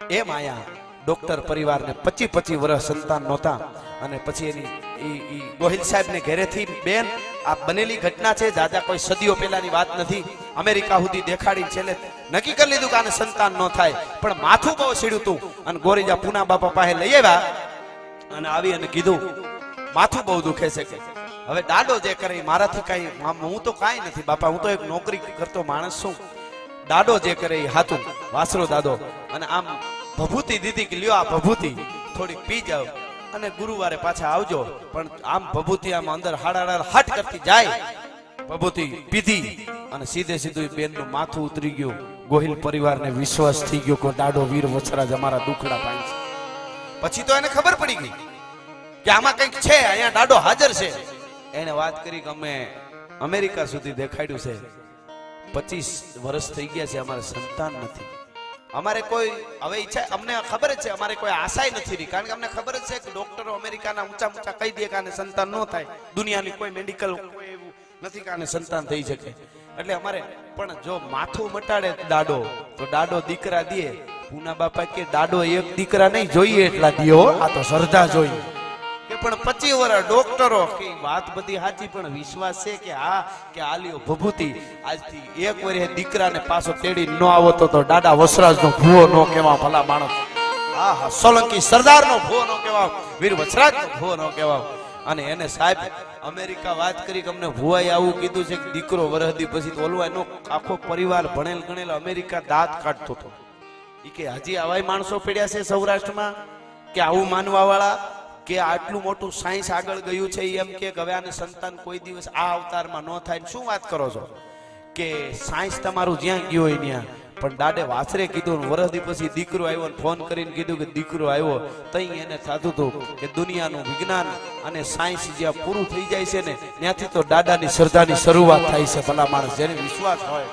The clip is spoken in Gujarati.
એમ આયા ડોક્ટર પરિવારને 25 વર્ષ સંતાન નહોતા અને પછી એની ગોહિલ સાહેબને ઘરેથી બેન આ બનેલી ઘટના છે, દાદા કોઈ સદીઓ પહેલાની વાત નથી. અમેરિકા સુધી દેખાડી છેલ્લે નક્કી કરી લીધું કે આને સંતાન ન થાય, પણ માથું બહુ સીડ્યું તું અને ગોરીજા પૂના બાપા પાસે લઈ આવ્યા અને આવી અને કીધું માથું બહુ દુખે છે કે હવે દાડો જે કરે મારાથી કઈ, હું તો કાંઈ નથી બાપા, હું તો એક નોકરી કરતો માણસ છું, દાડો જે કરે એ હાથું વાસરો દાદો. અને આમ ભભૂતિ દીધી કે લ્યો આ ભભૂતિ થોડીક પી જાવ અને ગુરુવારે પાછા આવજો. પણ આમ ભભૂતિ આમ અંદર હાડાડા હાટ કરતી જાય, ભભૂતિ પીધી અને સીધે સીધું બેનનું માથું ઉતરી ગયું. ગોહિલ પરિવારને વિશ્વાસ થઈ ગયો કે દાડો વીર વછરાજ અમારા દુખડા પાય છે. પછી તો એને ખબર પડી ગઈ કે આમાં કંઈક છે, અહીંયા દાડો હાજર છે. એને વાત કરી કે અમે અમેરિકા સુધી દેખાડ્યું છે, 25 વર્ષ થઈ ગયા છે, અમારે સંતાન નથી, અમારે કોઈ હવે ઈચ્છા, અમને ખબર જ છે અમારે કોઈ આશાય નથી રહી, કારણ કે અમને ખબર જ છે કે ડોક્ટરો અમેરિકાના ઊંચા કહી દે કે આને સંતાન ન થાય, દુનિયાની કોઈ મેડિકલ કોઈ એવું નથી કે આને સંતાન થઈ શકે. એટલે અમારે પણ જો માથું મટાડે દાડો તો દાડો દીકરા દે. પૂના બાપા કે દાડો એક દીકરા નહીં જોઈએ એટલા દિયો, આ તો શ્રદ્ધા જોઈએ કે પણ 25 વર્ષ ડોક્ટરો કે વાત બધી સાચી, પણ વિશ્વાસ છે કે હા કે આલિયો ભભૂતિ આજથી 1 વર્ષે દીકરાને પાછો તેડી ન આવો તો દાદા વસરાજનો ભૂવો ન કહેવા, ભલા માણસ. હા હા, સોલંકી સરદારનો ભૂવો ન કહેવા, વીર વસરાજનો ભૂવો ન કહેવા. અને એને સાહેબ અમેરિકા વાત કરી કે અમને ભુવાએ આવું કીધું છે કે દીકરો વરહદી પછી ઓલવા એનો આખો પરિવાર ભણેલ ગણેલ અમેરિકા દાંત કાઢતો હતો. ઈ કે હજી આવાય માણસો પડ્યા છે સૌરાષ્ટ્રમાં કે આવું માનવા વાળા કે આટલું મોટું સાયન્સ આગળ ગયું છે, એમ કે હવે આને સંતાન કોઈ દિવસ આ અવતારમાં ન થાય. શું વાત કરો છો કે સાયન્સ તમારું જ્યાં ગયું હોય ત્યાં. પણ દાડે વાસરે કીધું, વરસદી પછી દીકરો આવ્યો ને ફોન કરીને કીધું કે દીકરો આવ્યો, તઈ એને થતું હતું કે દુનિયાનું વિજ્ઞાન અને સાયન્સ જ્યાં પૂરું થઈ જાય છે ને ત્યાંથી તો દાદાની શ્રદ્ધાની શરૂઆત થાય છે. ભલા માણસ જેને વિશ્વાસ હોય